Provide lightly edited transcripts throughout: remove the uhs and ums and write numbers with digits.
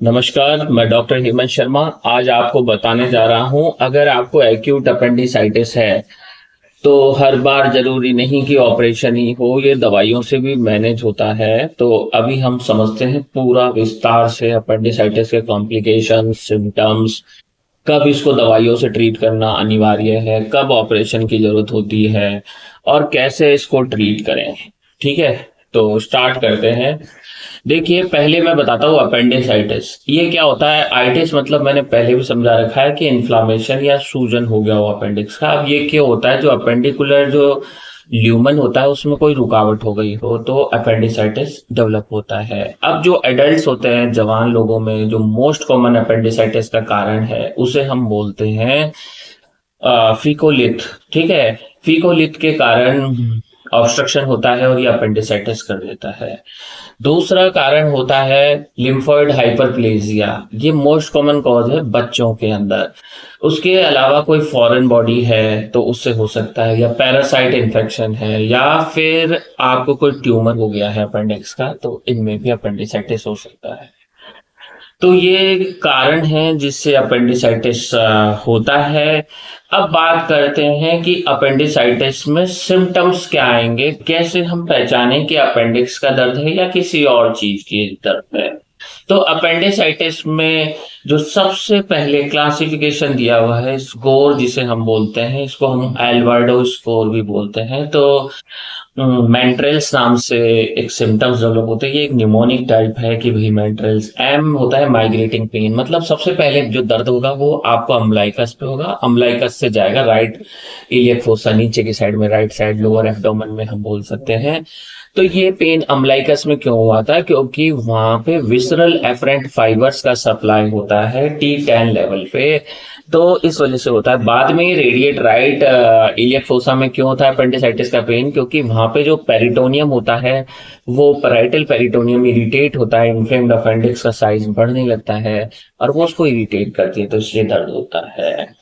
नमस्कार, मैं डॉक्टर हेमंत शर्मा। आज आपको बताने जा रहा हूं, अगर आपको एक्यूट अपेंडिसाइटिस है तो हर बार जरूरी नहीं कि ऑपरेशन ही हो, ये दवाइयों से भी मैनेज होता है। तो अभी हम समझते हैं पूरा विस्तार से अपेंडिसाइटिस के कॉम्प्लिकेशन, सिम्टम्स, कब इसको दवाइयों से ट्रीट करना अनिवार्य है, कब ऑपरेशन की जरूरत होती है और कैसे इसको ट्रीट करें। ठीक है, तो स्टार्ट करते हैं। देखिए, पहले मैं बताता हूँ अपेंडिसाइटिस ये क्या होता है। आइटिस मतलब मैंने पहले भी समझा रखा है कि इन्फ्लामेशन या सूजन हो गया हो अपेंडिक्स का। अब ये क्या होता है, जो अपेंडिकुलर जो ल्यूमन होता है उसमें कोई रुकावट हो गई हो तो अपेंडिसाइटिस डेवलप होता है। अब जो एडल्ट्स होते हैं, जवान लोगों में जो मोस्ट कॉमन अपेंडिसाइटिस का कारण है उसे हम बोलते हैं फीकोलिथ। ठीक है, फीकोलिथ के कारण ऑब्स्ट्रक्शन होता है और ये अपेंडिसाइटिस कर देता है। दूसरा कारण होता है लिम्फोइड हाइपरप्लेजिया। ये मोस्ट कॉमन कॉज है बच्चों के अंदर। उसके अलावा कोई फॉरेन बॉडी है तो उससे हो सकता है, या पैरासाइट इन्फेक्शन है, या फिर आपको कोई ट्यूमर हो गया है अपेंडिक्स का, तो इनमें भी अपेंडिसाइटिस हो सकता है। तो ये कारण है जिससे अपेंडिसाइटिस होता है। अब बात करते हैं कि अपेंडिसाइटिस में सिम्टम्स क्या आएंगे, कैसे हम पहचानें कि अपेंडिक्स का दर्द है या किसी और चीज की दर्द है। तो अपेंडिसाइटिस में जो सबसे पहले क्लासिफिकेशन दिया हुआ है स्कोर, जिसे हम बोलते हैं, इसको हम एल्वर्डो स्कोर भी बोलते हैं। तो मेंट्रेल्स नाम से एक सिम्टम्स डेवलप होते हैं। ये एक निमोनिक टाइप है कि भाई मेंट्रेल्स। एम होता है माइग्रेटिंग पेन, मतलब सबसे पहले जो दर्द होगा वो आपको अम्बलाइकस पे होगा, अम्बलाइकस से जाएगा राइट इलियक फोसा, नीचे की साइड में, राइट साइड लोअर एब्डोमेन में हम बोल सकते हैं। तो ये पेन अम्बलाइकस में क्यों हुआ था, क्योंकि वहां पे विसरल एफरेंट फाइबर्स का सप्लाई होता है T10 लेवल पे, तो इस वजह से होता है। बाद में रेडिएट राइट इलियक फोसा में क्यों होता है अपेंडिसाइटिस का पेन, क्योंकि वहां पे जो पेरिटोनियम होता है वो पैराइटल पेरिटोनियम इरिटेट होता है, इन्फ्लेम्ड अपेंडिक्स का साइज बढ़ने लगता है और वो उसको इरिटेट करती है, तो इसलिए दर्द होता है।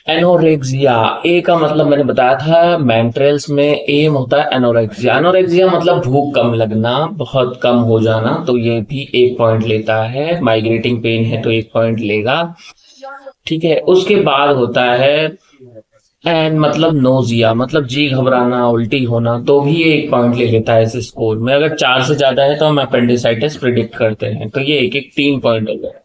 एनोरेक्सिया, ए का मतलब मैंने बताया था मेंट्रेल्स में एम होता है एनोरेक्सिया। एनोरेक्सिया मतलब भूख कम लगना, बहुत कम हो जाना, तो ये भी 1 पॉइंट लेता है। माइग्रेटिंग पेन है तो 1 पॉइंट लेगा। ठीक है, उसके बाद होता है एन मतलब नोजिया, मतलब जी घबराना, उल्टी होना, तो भी ये 1 पॉइंट ले लेता है इस स्कोर में। अगर 4 से ज्यादा है तो हम अपेंडिसाइटिस प्रिडिक्ट करते हैं, तो ये एक एक 3 पॉइंट हो गए।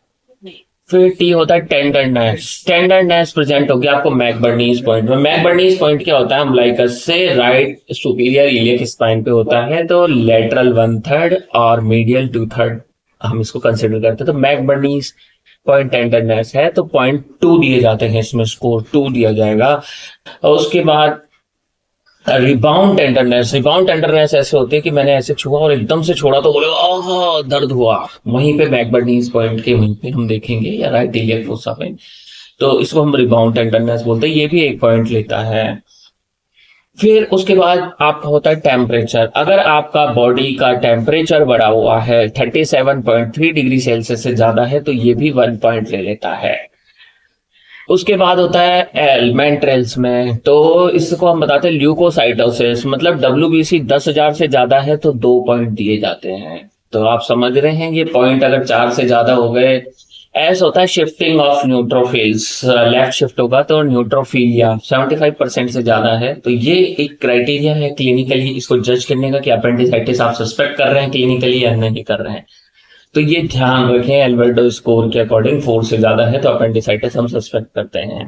फिर टी होता है टेंडरनेस। टेंडरनेस प्रेजेंट हो गया आपको मैकबर्नीज पॉइंट में। मैकबर्नीज पॉइंट क्या होता है, अम्बलाइकस से राइट सुपीरियर इलियक स्पाइन पे होता है, तो लेटरल 1/3 और मीडियल 2/3 हम इसको कंसिडर करते हैं। तो मैकबर्नीज पॉइंट टेंडरनेस है तो 0.2 दिए जाते हैं, इसमें स्कोर 2 दिया जाएगा। और उसके बाद रिबाउंड टेंडरनेस। रिबाउंड टेंडरनेस ऐसे होती है कि मैंने ऐसे छुआ और एकदम से छोड़ा तो बोले आह दर्द हुआ, वहीं पे बैकबर्नीज पॉइंट के वहीं पे हम देखेंगे, या राइट इलियक फोसा पे, तो इसको हम रिबाउंड टेंडरनेस बोलते हैं। ये भी 1 पॉइंट लेता है। फिर उसके बाद आपका होता है टेम्परेचर। अगर आपका बॉडी का टेम्परेचर बढ़ा हुआ है 37.3 डिग्री सेल्सियस से ज्यादा है तो ये भी 1 पॉइंट ले लेता है। उसके बाद होता है एलमेंट्रेल्स में, तो इसको हम बताते हैं ल्यूकोसाइटोसिस, मतलब WBC 10,000 से ज्यादा है तो 2 पॉइंट दिए जाते हैं। तो आप समझ रहे हैं ये पॉइंट अगर 4 से ज्यादा हो गए। एस होता है shifting of neutrophils, left shift होगा तो न्यूट्रोफिलिया 75% से ज्यादा है, तो ये एक क्राइटेरिया है क्लिनिकली इसको जज करने का कि अपेंडिसाइटिस आप सस्पेक्ट कर रहे हैं क्लिनिकली या नहीं कर रहे हैं। तो ये ध्यान रखें, एल्बर्टो स्कोर के अकॉर्डिंग 4 से ज्यादा है तो अपेंडिसाइटिस हम सस्पेक्ट करते हैं।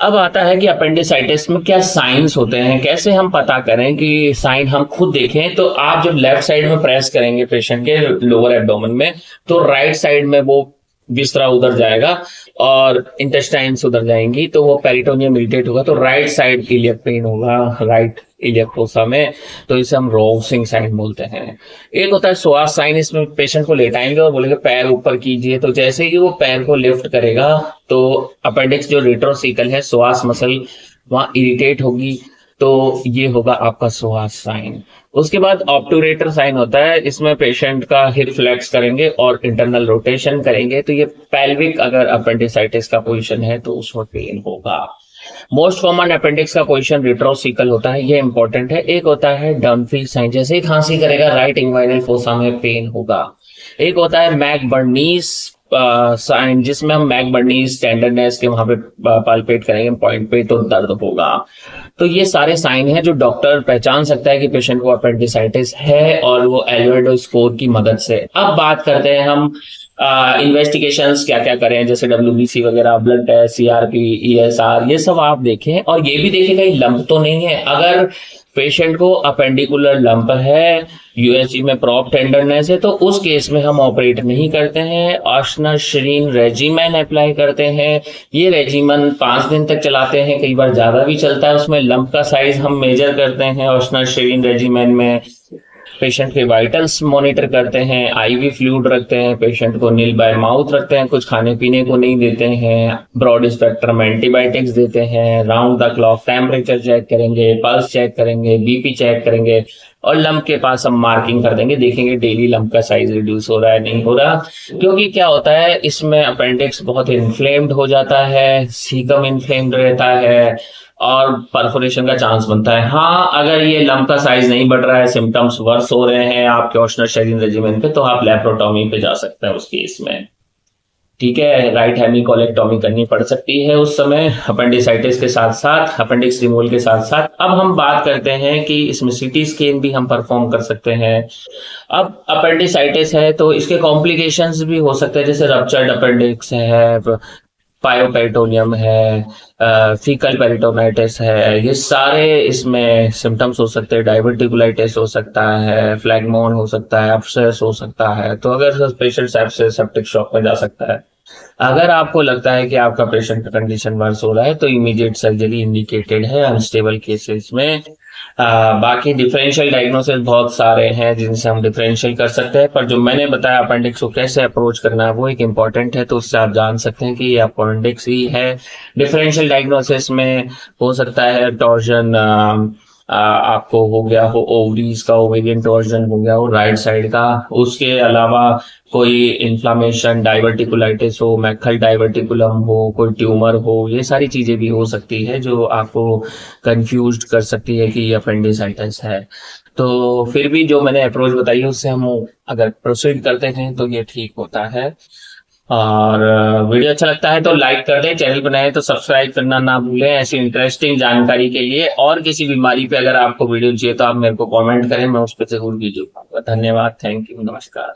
अब आता है कि अपेंडिसाइटिस में क्या साइंस होते हैं, कैसे हम पता करें कि साइन हम खुद देखें। तो आप जब लेफ्ट साइड में प्रेस करेंगे पेशेंट के लोअर एब्डोमेन में, तो राइट साइड में वो बिस्तरा उधर जाएगा और इंटेस्टाइन्स उधर जाएंगी, तो वो पेरिटोनियम इरिटेट होगा, तो राइट साइड इलियक पेन होगा, राइट इलियक फोसा में, तो इसे हम रोसिंग साइन बोलते हैं। एक होता है श्वास साइन, इसमें पेशेंट को लेटाएंगे और बोलेंगे पैर ऊपर कीजिए, तो जैसे ही वो पैर को लिफ्ट करेगा तो अपेंडिक्स जो रेट्रोसिकल है, श्वास मसल, वहां इरिटेट होगी, तो ये होगा आपका श्वास साइन। उसके बाद ऑब्टूरेटर साइन होता है, इसमें पेशेंट का हिप फ्लेक्स करेंगे और इंटरनल रोटेशन करेंगे, तो ये पेल्विक अगर अपेंडिसाइटिस का पोजीशन है तो उसमें पेन होगा। मोस्ट कॉमन अपेंडिक्स का पोजीशन रेट्रोसिकल होता है, ये इंपॉर्टेंट है। एक होता है डम्फी साइन, जैसे ही खांसी करेगा राइट इंग्वाइनल फोसा में पेन होगा। एक होता है मैकबर्नीस साइन, जिसमें हम मैकबर्नीस टेंडरनेस के वहां पे पाल्पेट करेंगे पॉइंट पे तो दर्द होगा। तो ये सारे साइन हैं जो डॉक्टर पहचान सकता है कि पेशेंट को अपेंडिसाइटिस है, और वो एल्वेडो स्कोर की मदद से। अब बात करते हैं हम इन्वेस्टिगेशंस क्या क्या करें, जैसे डब्ल्यूबीसी वगैरह, ब्लड टेस्ट, सीआरपी, ईएसआर, ये सब आप देखें, और ये भी देखें कहीं लंप तो नहीं है। अगर पेशेंट को अपेंडिकुलर लंप है, यूएसजी में प्रॉप टेंडरनेस है, तो उस केस में हम ऑपरेट नहीं करते हैं, ऑस्नाशिलीन रेजिमेन अप्लाई करते हैं। ये रेजिमेन 5 दिन तक चलाते हैं, कई बार ज्यादा भी चलता है। उसमें लंप का साइज हम मेजर करते हैं ऑस्नाशिलीन रेजिमेन में। पेशेंट के वाइटल्स मॉनिटर करते हैं, आईवी फ्लूइड रखते हैं, पेशेंट को नील बाय माउथ रखते हैं, कुछ खाने पीने को नहीं देते हैं, ब्रॉड स्पेक्ट्रम एंटीबायोटिक्स देते हैं, round the clock temperature check करेंगे, पल्स चेक करेंगे, बीपी चेक करेंगे, और लंप के पास हम मार्किंग कर देंगे, देखेंगे डेली लंप का साइज रिड्यूस हो रहा है नहीं हो रहा। क्योंकि क्या होता है, इसमें अपेंडिक्स बहुत इन्फ्लेम्ड हो जाता है, सीकम इन्फ्लेम्ड रहता है, और परफोरेशन का चांस बनता है। हाँ, अगर ये लंप का साइज नहीं बढ़ रहा है, सिम्टम्स वर्स हो रहे हैं आपके ऑस्नाशिलीन रेजिमेन पे, तो आप लेप्रोटॉमी पे जा सकते हैं उस केस में। ठीक है, राइट हेमिकोलेक्टोमी करनी पड़ सकती है उस समय, अपेंडिसाइटिस के साथ साथ, अपेंडिक्स रिमूवल के साथ साथ। अब हम बात करते हैं कि इसमें सीटी स्कैन भी हम परफॉर्म कर सकते हैं। अब अपेंडिसाइटिस है तो इसके कॉम्प्लिकेशंस भी हो सकते हैं, जैसे रप्चर्ड अपेंडिक्स है, पायोपेरिटोनियम है, फीकल पेरिटोनाइटिस है, ये सारे इसमें सिम्टम्स हो सकते हैं। डाइवर्टिकुलाइटिस हो सकता है, फ्लैगमोन हो सकता है, एब्सेस हो सकता है। तो अगर पेशेंट एब्सेस सेप्टिक शॉक में जा सकता है। अगर आपको लगता है कि आपका पेशेंट का कंडीशन वर्स हो रहा है तो इमीडिएट सर्जरी इंडिकेटेड है अनस्टेबल केसेस में। बाकी डिफरेंशियल डायग्नोसिस बहुत सारे हैं जिनसे हम डिफरेंशियल कर सकते हैं, पर जो मैंने बताया अपेंडिक्स को कैसे अप्रोच करना है वो एक इम्पॉर्टेंट है, तो उससे आप जान सकते हैं कि ये अपेंडिक्स ही है। डिफरेंशियल डायग्नोसिस में हो सकता है टॉर्जन, आपको हो गया हो ओवरीज का ओवेरियन टॉर्जन हो गया हो राइट साइड का, उसके अलावा कोई इन्फ्लामेशन, डाइवर्टिकुलाइटिस हो, मैकल डाइवर्टिकुलम हो, कोई ट्यूमर हो, ये सारी चीजें भी हो सकती है जो आपको कंफ्यूज कर सकती है कि ये अपेंडिसाइटिस है। तो फिर भी जो मैंने अप्रोच बताई है उससे हम अगर प्रोसीड करते हैं तो ये ठीक होता है। और वीडियो अच्छा लगता है तो लाइक कर दें, चैनल पर नए हैं तो सब्सक्राइब करना ना भूलें ऐसी इंटरेस्टिंग जानकारी के लिए। और किसी बीमारी पे अगर आपको वीडियो चाहिए तो आप मेरे को कमेंट करें, मैं उस पर जरूर वीडियो। धन्यवाद, थैंक यू, नमस्कार।